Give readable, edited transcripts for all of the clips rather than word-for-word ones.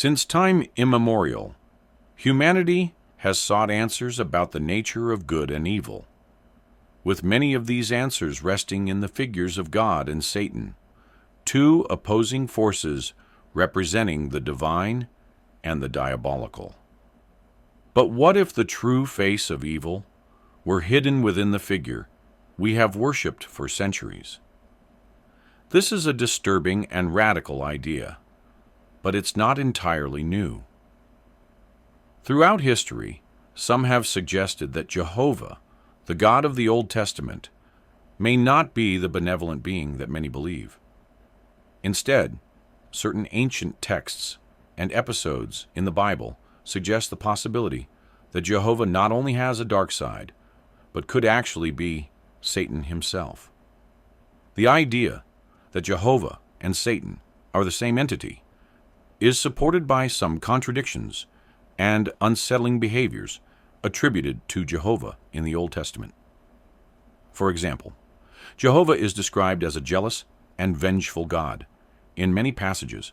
Since time immemorial, humanity has sought answers about the nature of good and evil, with many of these answers resting in the figures of God and Satan, two opposing forces representing the divine and the diabolical. But what if the true face of evil were hidden within the figure we have worshipped for centuries? This is a disturbing and radical idea, but it's not entirely new. Throughout history, some have suggested that Jehovah, the God of the Old Testament, may not be the benevolent being that many believe. Instead, certain ancient texts and episodes in the Bible suggest the possibility that Jehovah not only has a dark side, but could actually be Satan himself. The idea that Jehovah and Satan are the same entity is supported by some contradictions and unsettling behaviors attributed to Jehovah in the Old Testament. For example, Jehovah is described as a jealous and vengeful God in many passages,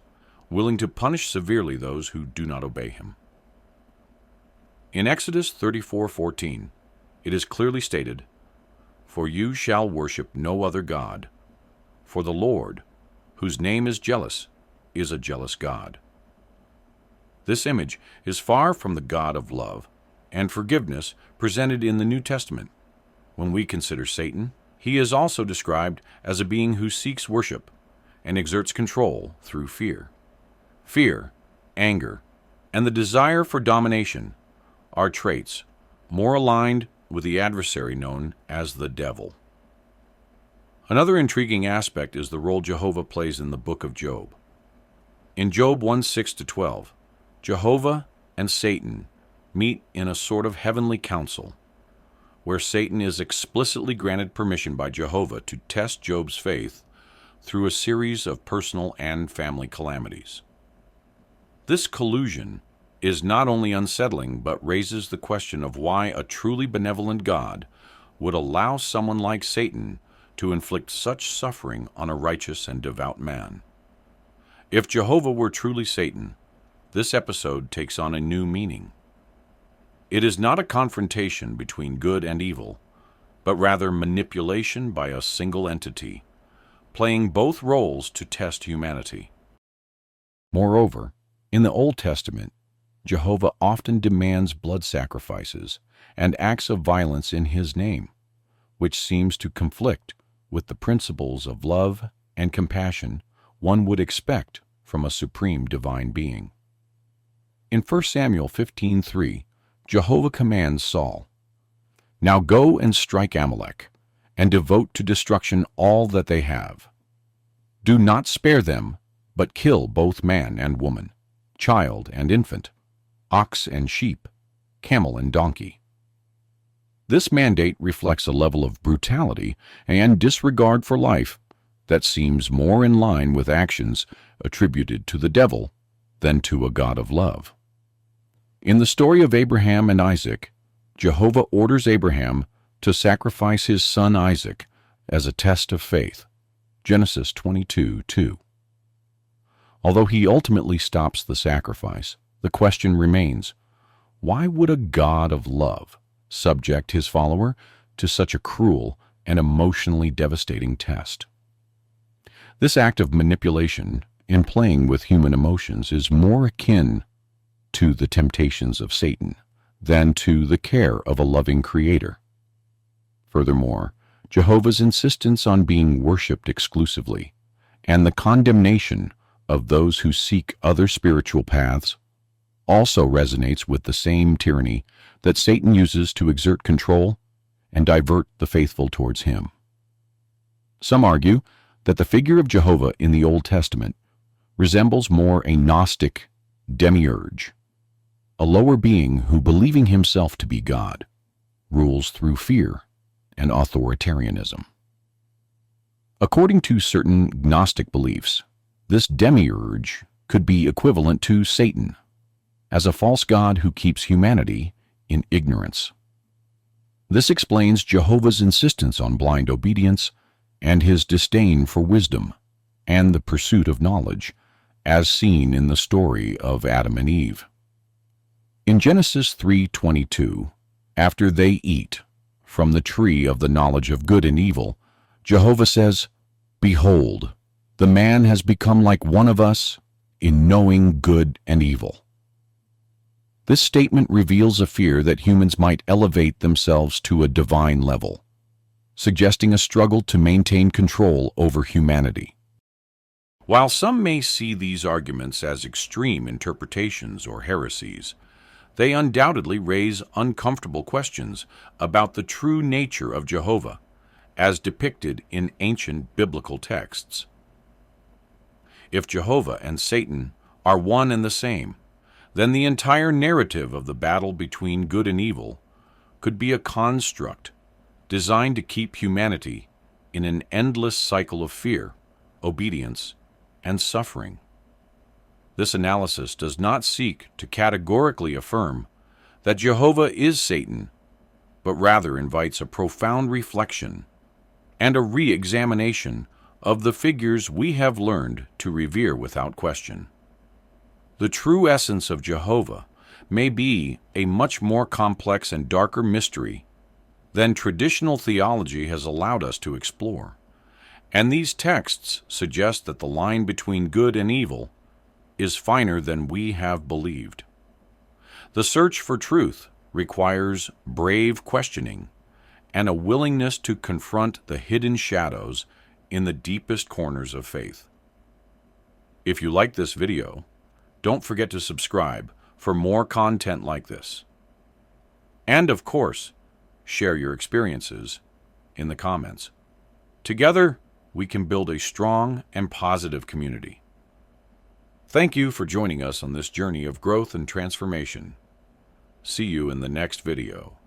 willing to punish severely those who do not obey him. In Exodus 34:14, it is clearly stated, "For you shall worship no other God, for the Lord, whose name is jealous, is a jealous God." This image is far from the God of love and forgiveness presented in the New Testament. When we consider Satan, he is also described as a being who seeks worship and exerts control through fear. Fear, anger, and the desire for domination are traits more aligned with the adversary known as the devil. Another intriguing aspect is the role Jehovah plays in the book of Job. In Job 1:6-12, Jehovah and Satan meet in a sort of heavenly council, where Satan is explicitly granted permission by Jehovah to test Job's faith through a series of personal and family calamities. This collusion is not only unsettling, but raises the question of why a truly benevolent God would allow someone like Satan to inflict such suffering on a righteous and devout man. If Jehovah were truly Satan, this episode takes on a new meaning. It is not a confrontation between good and evil, but rather manipulation by a single entity, playing both roles to test humanity. Moreover, in the Old Testament, Jehovah often demands blood sacrifices and acts of violence in his name, which seems to conflict with the principles of love and compassion one would expect from a supreme divine being. In 1 Samuel 15:3, Jehovah commands Saul, "Now go and strike Amalek, and devote to destruction all that they have. Do not spare them, but kill both man and woman, child and infant, ox and sheep, camel and donkey." This mandate reflects a level of brutality and disregard for life that seems more in line with actions attributed to the devil than to a God of love. In the story of Abraham and Isaac, Jehovah orders Abraham to sacrifice his son Isaac as a test of faith. Genesis 22:2. Although he ultimately stops the sacrifice, the question remains, why would a God of love subject his follower to such a cruel and emotionally devastating test? This act of manipulation in playing with human emotions is more akin to the temptations of Satan than to the care of a loving Creator. Furthermore, Jehovah's insistence on being worshipped exclusively and the condemnation of those who seek other spiritual paths also resonates with the same tyranny that Satan uses to exert control and divert the faithful towards him. Some argue that the figure of Jehovah in the Old Testament resembles more a Gnostic demiurge, a lower being who, believing himself to be God, rules through fear and authoritarianism. According to certain Gnostic beliefs, this demiurge could be equivalent to Satan, as a false god who keeps humanity in ignorance. This explains Jehovah's insistence on blind obedience and his disdain for wisdom and the pursuit of knowledge as seen in the story of Adam and Eve. In Genesis 3:22, after they eat from the tree of the knowledge of good and evil, Jehovah says, "Behold, the man has become like one of us in knowing good and evil." This statement reveals a fear that humans might elevate themselves to a divine level, suggesting a struggle to maintain control over humanity. While some may see these arguments as extreme interpretations or heresies, they undoubtedly raise uncomfortable questions about the true nature of Jehovah, as depicted in ancient biblical texts. If Jehovah and Satan are one and the same, then the entire narrative of the battle between good and evil could be a construct designed to keep humanity in an endless cycle of fear, obedience, and suffering. This analysis does not seek to categorically affirm that Jehovah is Satan, but rather invites a profound reflection and a re-examination of the figures we have learned to revere without question. The true essence of Jehovah may be a much more complex and darker mystery than traditional theology has allowed us to explore, and these texts suggest that the line between good and evil is finer than we have believed. The search for truth requires brave questioning and a willingness to confront the hidden shadows in the deepest corners of faith. If you like this video, don't forget to subscribe for more content like this. And of course, share your experiences in the comments. Together, we can build a strong and positive community. Thank you for joining us on this journey of growth and transformation. See you in the next video.